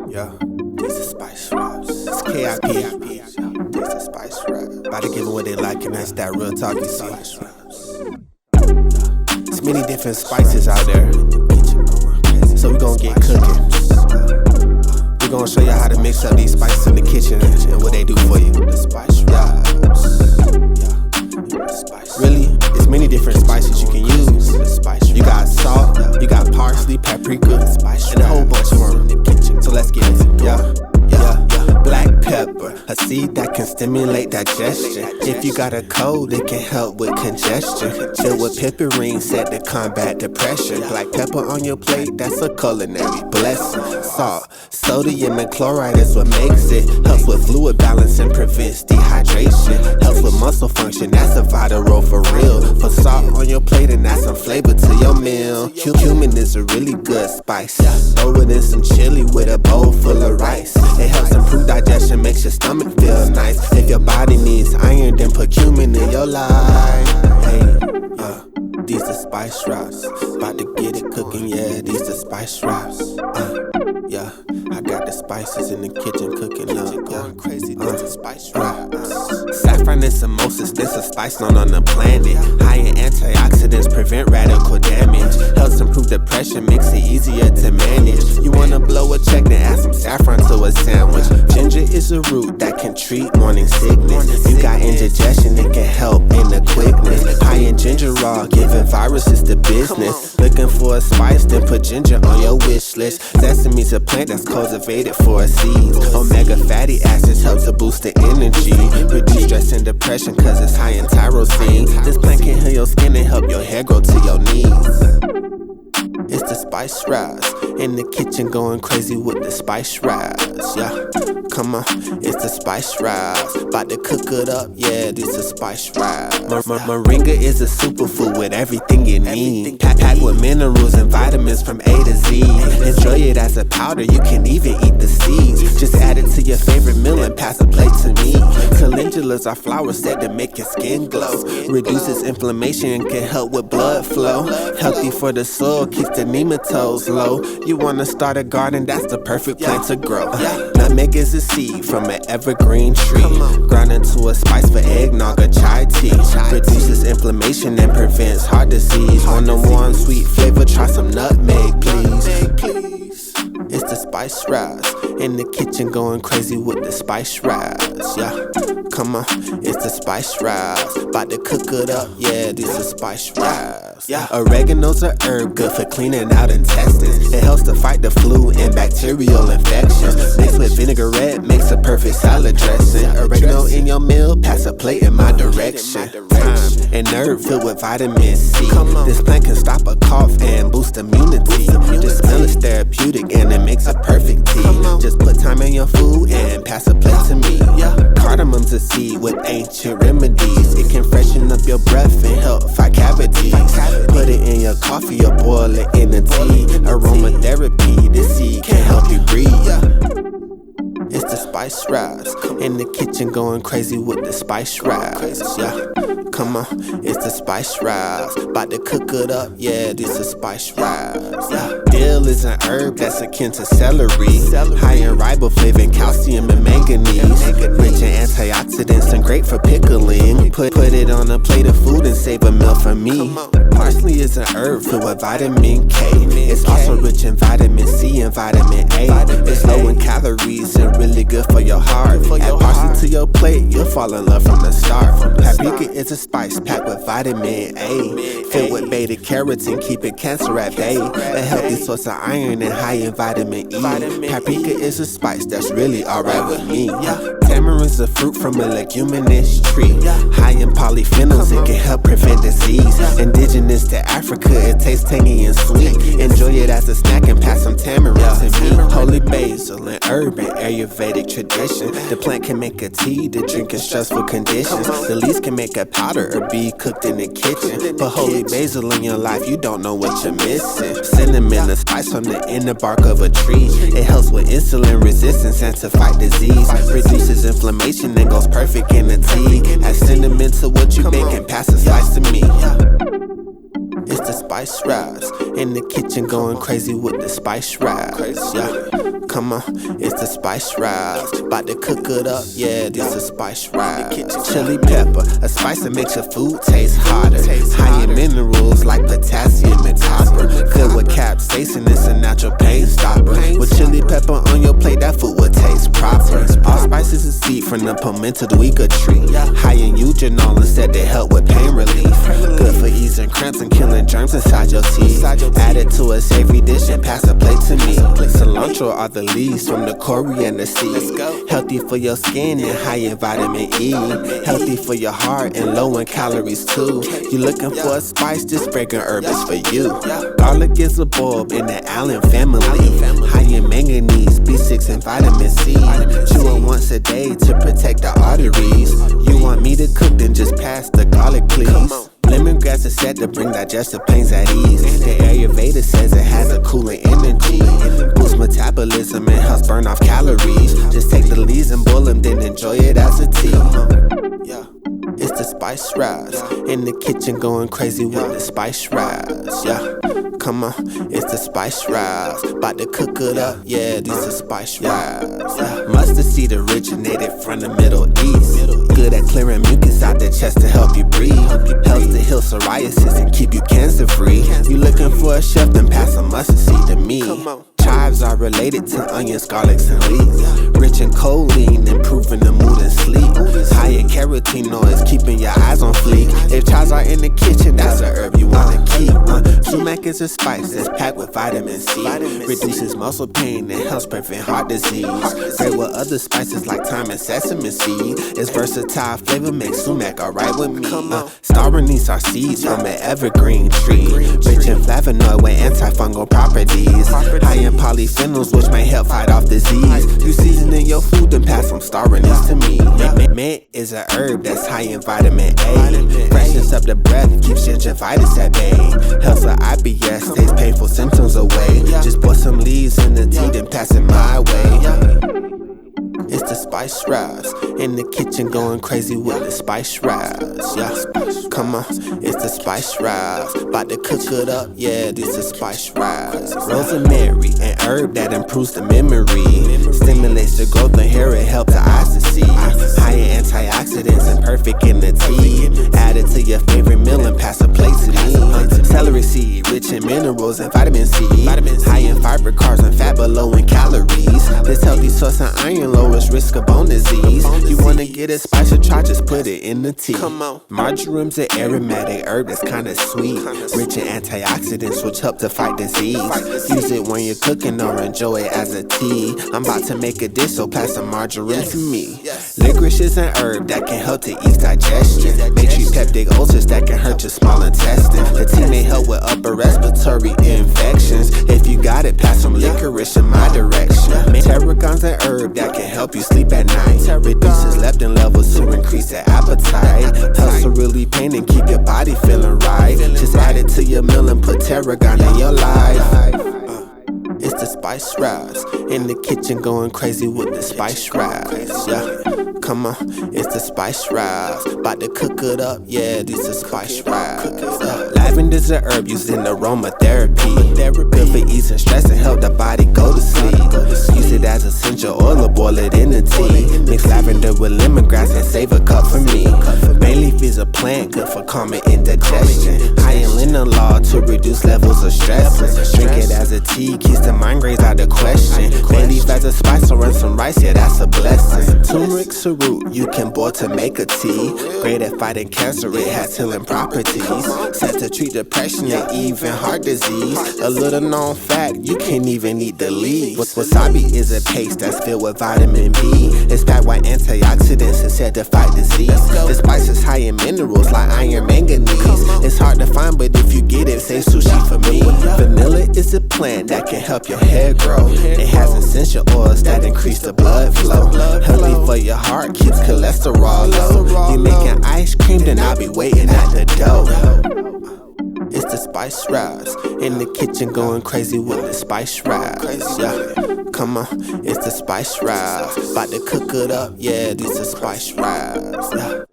Yeah, these are spice raps. It's KIP. These are spice raps. About to give them what they like, and that's that real talk, you see. There's many different spices out there, so we got get cooking. We're gonna show you how to mix up these spices in the kitchen and what they do for you. Really, it's many different spices you can use. You got salt, you got parsley, paprika, and a whole bunch of them. So let's get it. Yeah. Black pepper, a seed that can stimulate digestion. If you got a cold, it can help with congestion. Filled with pepperine, set to combat depression. Black pepper on your plate, that's a culinary blessing. Salt, sodium and chloride is what makes it. Helps with fluid balance and prevents dehydration. Helps with muscle function, that's a vital role for real. Put salt on your plate and add some flavor to your meal. Cumin is a really good spice. Throw it in some chili with a bowl full of rice. It helps improve digestion, makes your stomach feel nice. If your body needs iron, then put cumin in your life. Hey, these are spice raps. About to get it cooking, yeah, these are spice raps. Yeah, I got the spices in the kitchen cooking up. Going crazy, these are spice raps. Saffron is the most expensive spice known on the planet. High in antioxidants, prevent radical damage. Helps improve depression, makes it easier to manage. You wanna blow a check, then add some saffron to a sandwich. Ginger is a root that can treat morning sickness. You got indigestion, it can help in the quickness. High in ginger raw, giving viruses the business. Looking for a spice, then put ginger on your wish list. Sesame's a plant that's cultivated for seeds. Omega fatty acids help to boost the energy. Reduce stress and depression cause it's high in tyrosine. This plant can heal your skin and help your hair grow to your knees. It's the spice raps. In the kitchen going crazy with the spice raps. Yeah, come on, it's the spice raps. About to cook it up, yeah, this is spice raps. Moringa is a superfood with everything you need. Packed with minerals and vitamins from A to Z. Enjoy it as a powder, you can even eat the seeds. Just add it to your favorite meal and pass a plate to me. Calendulas are flowers said to make your skin glow. Reduces inflammation and can help with blood flow. Healthy for the soil, keeps the nematodes low. You wanna start a garden, that's the perfect plant to grow. Nutmeg is a seed from an evergreen tree. Ground into a spice for eggnog or chai tea. Reduces inflammation and prevents heart disease. Want a warm, sweet flavor, try some nutmeg, please. It's the spice raps. In the kitchen going crazy with the spice raps. Yeah, come on, it's the spice raps. About to cook it up, yeah, these are spice raps. Yeah, oregano's a herb good for cleaning out intestines. It helps to fight the flu and bacterial infections. Mixed with vinaigrette makes a perfect salad dressing. Oregano in your meal, pass a plate in my direction. An herb filled with vitamin C. This plant can stop a cough and boost immunity. The smell is therapeutic and it makes a perfect tea. Just put thyme in your food and pass a plate to me. Cardamom's a seed with ancient remedies. It can freshen up your breath and help fight cavities. Put it in your coffee or boil it in a tea. Aromatherapy, this seed can help you breathe. It's the spice raps. In the kitchen going crazy with the spice raps. Yeah, come on, it's the spice raps. About to cook it up, yeah, this is spice raps. Yeah, dill is an herb that's akin to celery. High in riboflavin, calcium and manganese. Rich in antioxidants and great for pickling. Put it on a plate of food and save a meal for me. Parsley is an herb filled with vitamin K. It's also rich in vitamin C and vitamin A. It's low in calories and really good for your heart. Add parsley to your plate, you'll fall in love from the start. Paprika is a spice packed with vitamin A. Filled with beta carotene, keeping cancer at bay. A healthy source of iron and high in vitamin E. Paprika is a spice that's really alright with me. Tamarin's a fruit from a leguminous tree. High in polyphenols, it can help prevent disease. Indigenous to Africa, it tastes tangy and sweet. Enjoy it as a snack and pass some tamarinds to me. Holy basil, an herb and Ayurvedic tradition. The plant can make a tea to drink in stressful conditions. The leaves can make a powder or be cooked in the kitchen. Put holy basil in your life, you don't know what you're missing. Cinnamon, a spice from the inner bark of a tree. It helps with insulin resistance and to fight disease. Reduces inflammation and goes perfect in the tea. Add cinnamon to what you bake and pass a slice to me. It's the spice wraps. In the kitchen going crazy with the spice wraps. Yeah, come on, it's the spice wraps. About to cook it up, yeah, this is spice wraps. Chili pepper, a spice that makes your food taste hotter. High in minerals like potassium and copper. Filled with capsaicin, it's a natural pain stopper. With chili pepper on your plate, that food will taste proper. All spices are seed from the pimento de Ica tree. High in eugenol, said they help with pain relief. Good for easing cramps and killing germs inside your teeth. Add it to a savory dish and pass a plate to me. Cilantro are the leaves from the coriander seed. Healthy for your skin and high in vitamin E. Healthy for your heart and low in calories too. You looking for a spice, this fragrant herb is for you. Garlic is a bulb in the allium family. High in manganese, B6 and vitamin C. Chew it once a day to protect the arteries. You want me to cook, then just pass the garlic please. Lemongrass is said to bring digestive pains at ease. The Ayurveda says it has a cooling energy. Boosts metabolism and helps burn off calories. Just take the leaves and boil them, then enjoy it as a tea. Yeah, it's the spice wraps. In the kitchen going crazy with the spice wraps. Yeah, come on, it's the spice wraps. About to cook it up, yeah, these are spice wraps. Yeah. Mustard seed originated from the Middle East. Good at clearing mucus out the chest to help you breathe. Helps to heal psoriasis and keep you cancer free. You looking for a chef, then pass a mustard seed to me. Chives are related to onions, garlics, and leeks. Rich in choline, improving the mood and sleep. High in carotenoids, keeping your eyes on fleek. If chives are in the kitchen, that's a herb you wanna keep. Sumac is a spice that's packed with vitamin C. Reduces muscle pain and helps prevent heart disease. Great with other spices like thyme and sesame seed. Its versatile flavor makes sumac alright with me. Star anise are seeds from an evergreen tree. Rich in flavonoid with antifungal properties. High in polyphenols which may help fight off disease. You seasoning your food, then pass some star anise to me. Mint is a herb that's high in vitamin A. Freshens up the breath, keeps gingivitis at bay. Helps with IBS, takes painful symptoms away. Just pour some leaves in the tea, then pass it my way. It's the spice wraps. In the kitchen going crazy with the spice wraps. Yeah, come on, it's the spice wraps. About to cook it up, yeah, this is spice wraps. Rosemary, an herb that improves the memory. Stimulates the growth of hair, it helps the eyes to see. High in antioxidants and perfect in the tea. Add it to your favorite meal and pass a plate to me. Celery seed, rich in minerals and vitamin C. High in fiber, carbs and fat, but low in calories. This healthy source of iron lowers risk of bone disease. You wanna get a spice or try, just put it in the tea. Marjorie's an aromatic herb that's kinda sweet. Rich in antioxidants which help to fight disease. Use it when you're cooking or enjoy it as a tea. I'm about to make a dish, so pass some margarine to me. Licorice is an herb that can help to ease digestion. May treat peptic ulcers that can hurt your small intestine. The tea may help with upper respiratory infections. If you got it, pass some licorice in my direction. Tarragon's an herb that can help you sleep at night. Reduces leptin levels to increase the appetite. Helps to relieve pain and keep your body feeling right. Just add it to your meal and put tarragon in your life. It's the spice wraps. In the kitchen going crazy with the spice wraps. Yeah, come on, it's the spice wraps. About to cook it up, yeah, these are spice wraps. Lavender's a herb used in aromatherapy. Good for easing stress and help the body go to sleep. Use it as essential oil or boil it in the tea. Mix lavender with lemongrass and save a cup for me. Bay leaf is a plant good for calming indigestion. High in linalool to reduce levels of stress. Drink it as a tea, keeps the migraines out of question. Bay leaf as a spice or run some rice, yeah, that's a blessing. Turmeric's a root you can boil to make a tea. Great at fighting cancer, it has healing properties. Set to treat depression and even heart disease. A little known fact, you can't even eat the leaves. Wasabi is a paste that's filled with vitamin B. It's packed with antioxidants and said to fight disease. The spice is high in minerals like iron, manganese. It's hard to find, but if you get it, say sushi for me. Vanilla is a plant that can help your hair grow. It has essential oils that increase the blood flow. Healthy for your heart, keeps cholesterol low. You making ice cream, then I'll be waiting at the door. It's the spice wraps. In the kitchen going crazy with the spice wraps. Yeah, come on, it's the spice wraps. About to cook it up, yeah, these are spice wraps. Yeah.